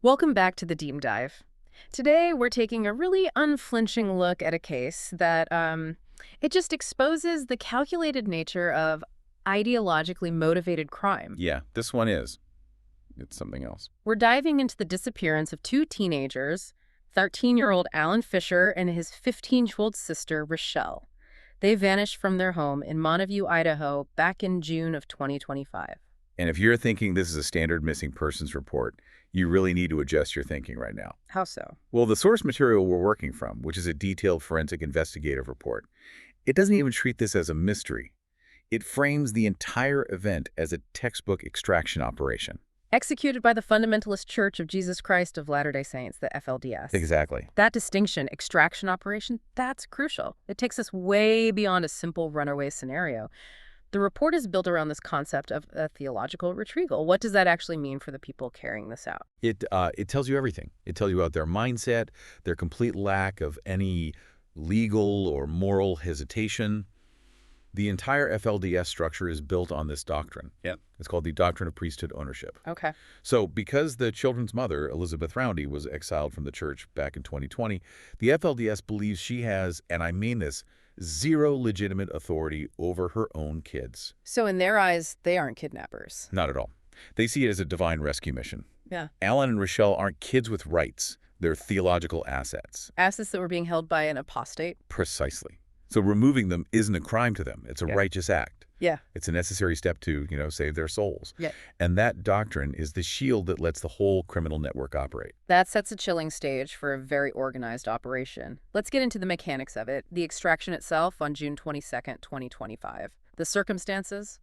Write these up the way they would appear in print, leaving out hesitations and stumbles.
Welcome back to the Deep Dive. Today, we're taking a really unflinching look at a case that it just exposes the calculated nature of ideologically motivated crime. Yeah, this one is. It's something else. We're diving into the disappearance of two teenagers, 13-year-old Alan Fisher and his 15-year-old sister, Rochelle. They vanished from their home in Montague, Idaho, back in June of 2025. And if you're thinking this is a standard missing persons report, you really need to adjust your thinking right now. How so? Well, the source material we're working from, which is a detailed forensic investigative report, it doesn't even treat this as a mystery. It frames the entire event as a textbook extraction operation. Executed by the Fundamentalist Church of Jesus Christ of Latter-day Saints, the FLDS. Exactly. That distinction, extraction operation, that's crucial. It takes us way beyond a simple runaway scenario. The report is built around this concept of a theological retrieval. What does that actually mean for the people carrying this out? It tells you everything. It tells you about their mindset, their complete lack of any legal or moral hesitation. The entire FLDS structure is built on this doctrine. Yeah. It's called the Doctrine of Priesthood Ownership. Okay. So because the children's mother, Elizabeth Roundy, was exiled from the church back in 2020, the FLDS believes she has, and I mean this, zero legitimate authority over her own kids. So in their eyes, they aren't kidnappers. Not at all. They see it as a divine rescue mission. Yeah. Alan and Rochelle aren't kids with rights. They're theological assets. Assets that were being held by an apostate. Precisely. So removing them isn't a crime to them. It's a righteous act. Yeah. It's a necessary step to, save their souls. Yeah. And that doctrine is the shield that lets the whole criminal network operate. That sets a chilling stage for a very organized operation. Let's get into the mechanics of it. The extraction itself on June 22nd, 2025. The circumstances,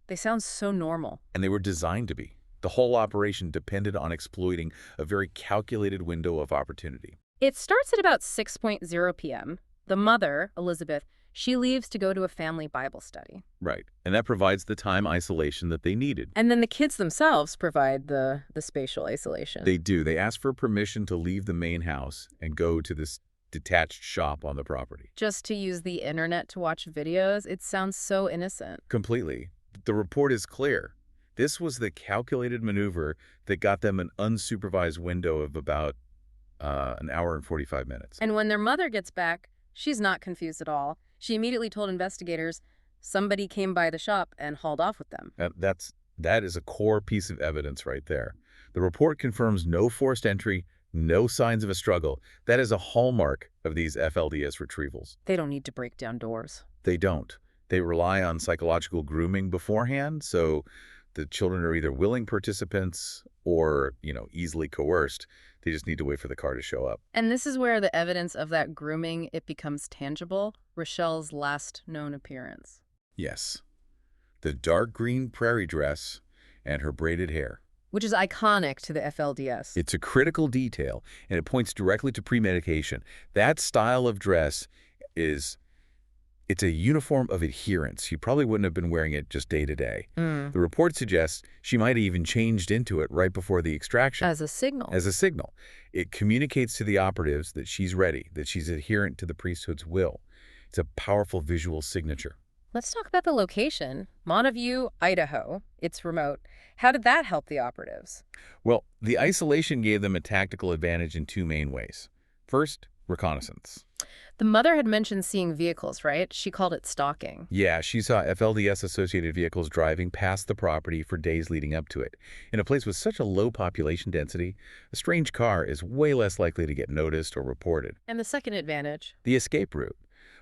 they sound so normal. And they were designed to be. The whole operation depended on exploiting a very calculated window of opportunity. It starts at about 6:00 p.m. The mother, Elizabeth, she leaves to go to a family Bible study. Right. And that provides the time isolation that they needed. And then the kids themselves provide the spatial isolation. They do. They ask for permission to leave the main house and go to this detached shop on the property. Just to use the internet to watch videos, it sounds so innocent. Completely. The report is clear. This was the calculated maneuver that got them an unsupervised window of about an hour and 45 minutes. And when their mother gets back, she's not confused at all. She immediately told investigators somebody came by the shop and hauled off with them. That is a core piece of evidence right there. The report confirms no forced entry, no signs of a struggle. That is a hallmark of these FLDS retrievals. They don't need to break down doors. They don't. They rely on psychological grooming beforehand, so the children are either willing participants or, easily coerced. They just need to wait for the car to show up. And this is where the evidence of that grooming, it becomes tangible. Rochelle's last known appearance. Yes. The dark green prairie dress and her braided hair. Which is iconic to the FLDS. It's a critical detail, and it points directly to premeditation. That style of dress it's a uniform of adherence. You probably wouldn't have been wearing it just day to day. The report suggests she might have even changed into it right before the extraction. As a signal. As a signal. It communicates to the operatives that she's ready, that she's adherent to the priesthood's will. It's a powerful visual signature. Let's talk about the location. Montague, Idaho. It's remote. How did that help the operatives? Well, the isolation gave them a tactical advantage in two main ways. First, reconnaissance. The mother had mentioned seeing vehicles, right? She called it stalking. Yeah, she saw FLDS-associated vehicles driving past the property for days leading up to it. In a place with such a low population density, a strange car is way less likely to get noticed or reported. And the second advantage? The escape route.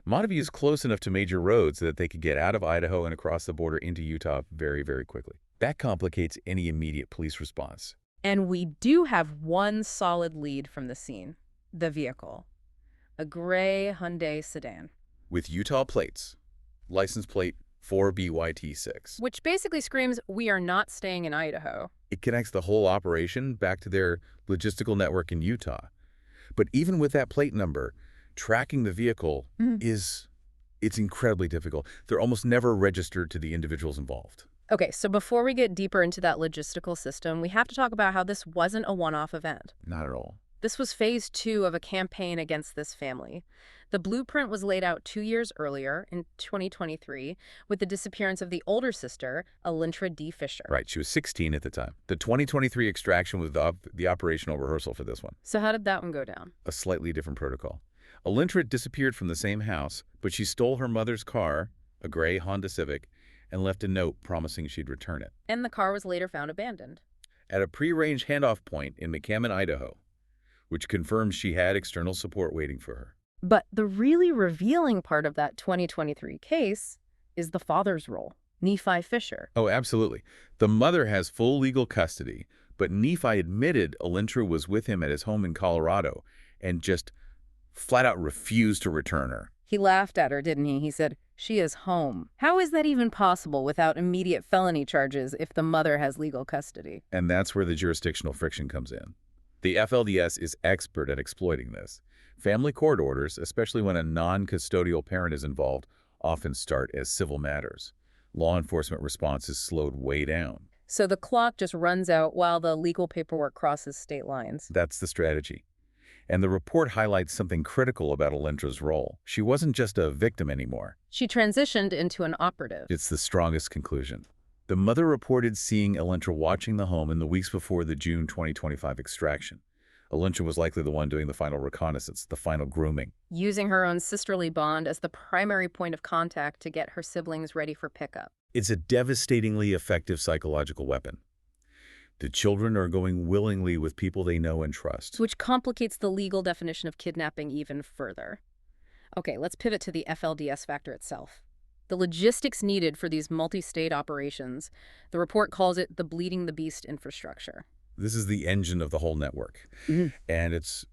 Montague is close enough to major roads that they could get out of Idaho and across the border into Utah very, very quickly. That complicates any immediate police response. And we do have one solid lead from the scene. The vehicle. A gray Hyundai sedan. With Utah plates. License plate 4BYT6. Which basically screams, we are not staying in Idaho. It connects the whole operation back to their logistical network in Utah. But even with that plate number, tracking the vehicle it's incredibly difficult. They're almost never registered to the individuals involved. Okay, so before we get deeper into that logistical system, we have to talk about how this wasn't a one-off event. Not at all. This was phase 2 of a campaign against this family. The blueprint was laid out 2 years earlier, in 2023, with the disappearance of the older sister, Alintra D. Fisher. Right, she was 16 at the time. The 2023 extraction was the operational rehearsal for this one. So how did that one go down? A slightly different protocol. Alintra disappeared from the same house, but she stole her mother's car, a gray Honda Civic, and left a note promising she'd return it. And the car was later found abandoned. At a prearranged handoff point in McCammon, Idaho, which confirms she had external support waiting for her. But the really revealing part of that 2023 case is the father's role, Nephi Fisher. Oh, absolutely. The mother has full legal custody, but Nephi admitted Alintra was with him at his home in Colorado and just flat out refused to return her. He laughed at her, didn't he? He said, "She is home." How is that even possible without immediate felony charges if the mother has legal custody? And that's where the jurisdictional friction comes in. The FLDS is expert at exploiting this. Family court orders, especially when a non-custodial parent is involved, often start as civil matters. Law enforcement response is slowed way down. So the clock just runs out while the legal paperwork crosses state lines. That's the strategy. And the report highlights something critical about Alintra's role. She wasn't just a victim anymore. She transitioned into an operative. It's the strongest conclusion. The mother reported seeing Alintra watching the home in the weeks before the June 2025 extraction. Alintra was likely the one doing the final reconnaissance, the final grooming. Using her own sisterly bond as the primary point of contact to get her siblings ready for pickup. It's a devastatingly effective psychological weapon. The children are going willingly with people they know and trust. Which complicates the legal definition of kidnapping even further. Okay, let's pivot to the FLDS factor itself. The logistics needed for these multi-state operations, the report calls it the bleeding the beast infrastructure. This is the engine of the whole network. And it's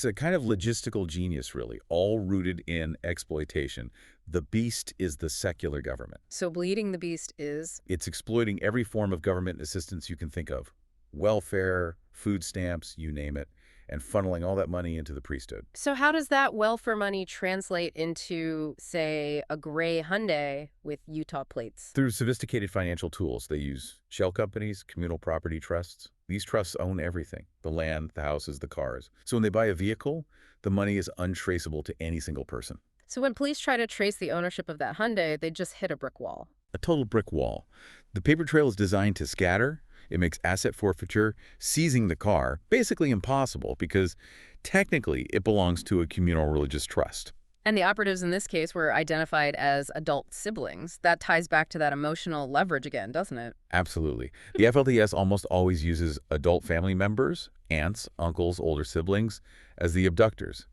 a kind of logistical genius, really, all rooted in exploitation. The beast is the secular government. So bleeding the beast is? It's exploiting every form of government assistance you can think of. Welfare, food stamps, you name it, and funneling all that money into the priesthood. So how does that welfare money translate into, say, a gray Hyundai with Utah plates? Through sophisticated financial tools. They use shell companies, communal property trusts. These trusts own everything, the land, the houses, the cars. So when they buy a vehicle, the money is untraceable to any single person. So when police try to trace the ownership of that Hyundai, they just hit a brick wall. A total brick wall. The paper trail is designed to scatter. It makes asset forfeiture, seizing the car, basically impossible because technically it belongs to a communal religious trust. And the operatives in this case were identified as adult siblings. That ties back to that emotional leverage again, doesn't it? Absolutely. The FLDS almost always uses adult family members, aunts, uncles, older siblings, as the abductors.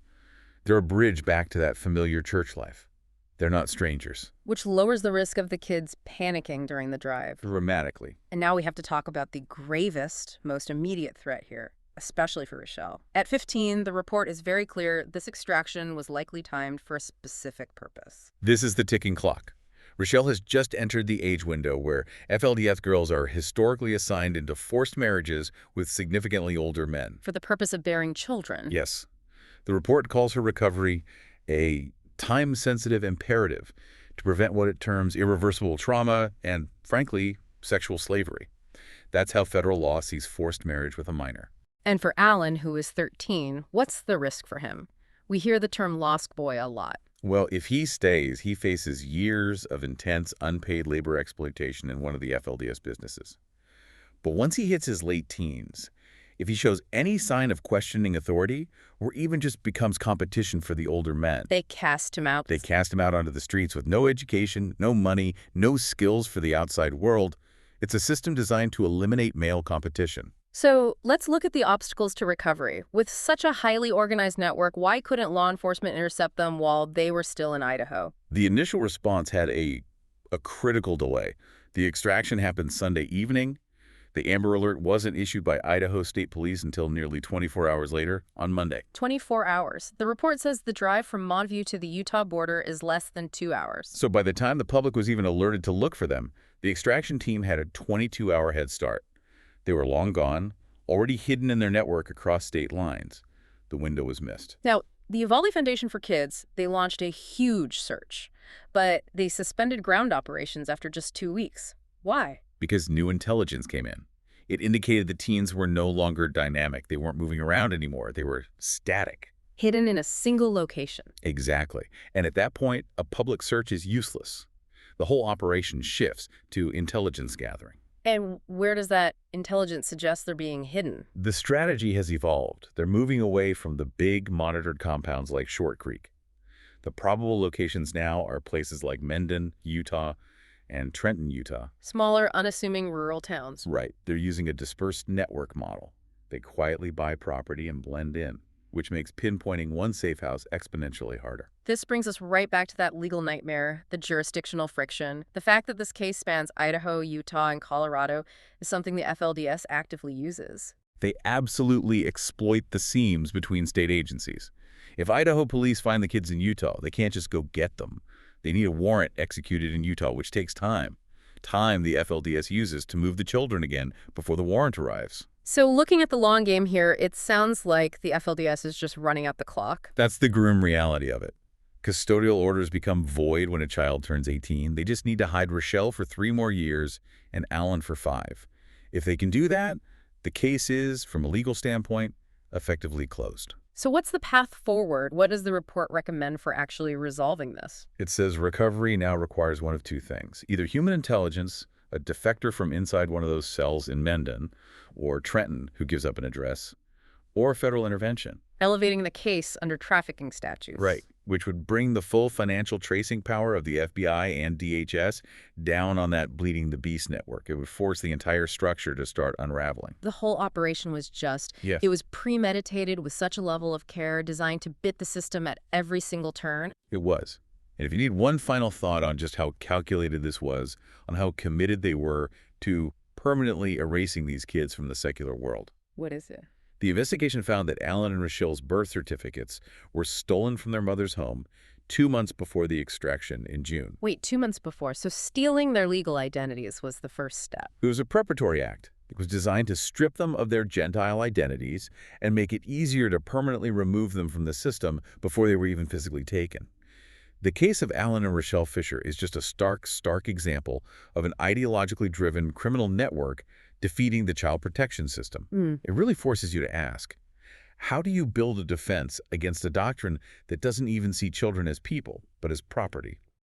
They're a bridge back to that familiar church life. They're not strangers. Which lowers the risk of the kids panicking during the drive. Dramatically. And now we have to talk about the gravest, most immediate threat here, especially for Rochelle. At 15, the report is very clear this extraction was likely timed for a specific purpose. This is the ticking clock. Rochelle has just entered the age window where FLDS girls are historically assigned into forced marriages with significantly older men. For the purpose of bearing children. Yes. The report calls her recovery a time-sensitive imperative to prevent what it terms irreversible trauma and, frankly, sexual slavery. That's how federal law sees forced marriage with a minor. And for Alan, who is 13, what's the risk for him? We hear the term lost boy a lot. Well, if he stays, he faces years of intense unpaid labor exploitation in one of the FLDS businesses. But once he hits his late teens, if he shows any sign of questioning authority, or even just becomes competition for the older men, they cast him out. They cast him out onto the streets with no education, no money, no skills for the outside world. It's a system designed to eliminate male competition. So let's look at the obstacles to recovery. With such a highly organized network, why couldn't law enforcement intercept them while they were still in Idaho? The initial response had a critical delay. The extraction happened Sunday evening. The Amber Alert wasn't issued by Idaho State Police until nearly 24 hours later, on Monday. 24 hours. The report says the drive from Montview to the Utah border is less than 2 hours. So by the time the public was even alerted to look for them, the extraction team had a 22-hour head start. They were long gone, already hidden in their network across state lines. The window was missed. Now, the Uvalde Foundation for Kids, they launched a huge search, but they suspended ground operations after just 2 weeks. Why? Because new intelligence came in. It indicated the teens were no longer dynamic. They weren't moving around anymore. They were static. Hidden in a single location. Exactly. And at that point, a public search is useless. The whole operation shifts to intelligence gathering. And where does that intelligence suggest they're being hidden? The strategy has evolved. They're moving away from the big monitored compounds like Short Creek. The probable locations now are places like Mendon, Utah, and Trenton, Utah. Smaller, unassuming rural towns. Right. They're using a dispersed network model. They quietly buy property and blend in, which makes pinpointing one safe house exponentially harder. This brings us right back to that legal nightmare, the jurisdictional friction. The fact that this case spans Idaho, Utah, and Colorado is something the FLDS actively uses. They absolutely exploit the seams between state agencies. If Idaho police find the kids in Utah, they can't just go get them. They need a warrant executed in Utah, which takes time. Time the FLDS uses to move the children again before the warrant arrives. So looking at the long game here, it sounds like the FLDS is just running out the clock. That's the grim reality of it. Custodial orders become void when a child turns 18. They just need to hide Rochelle for 3 more years and Alan for 5. If they can do that, the case is, from a legal standpoint, effectively closed. So what's the path forward? What does the report recommend for actually resolving this? It says recovery now requires one of 2 things. Either human intelligence, a defector from inside one of those cells in Mendon, or Trenton, who gives up an address, or federal intervention. Elevating the case under trafficking statutes. Right, which would bring the full financial tracing power of the FBI and DHS down on that Bleeding the Beast network. It would force the entire structure to start unraveling. The whole operation was Yes. It was premeditated with such a level of care, designed to bit the system at every single turn. It was. And if you need one final thought on just how calculated this was, on how committed they were to permanently erasing these kids from the secular world. What is it? The investigation found that Alan and Rochelle's birth certificates were stolen from their mother's home 2 months before the extraction in June. Wait, 2 months before. So stealing their legal identities was the first step. It was a preparatory act. It was designed to strip them of their Gentile identities and make it easier to permanently remove them from the system before they were even physically taken. The case of Alan and Rochelle Fischer is just a stark example of an ideologically driven criminal network defeating the child protection system. It really forces you to ask, how do you build a defense against a doctrine that doesn't even see children as people, but as property?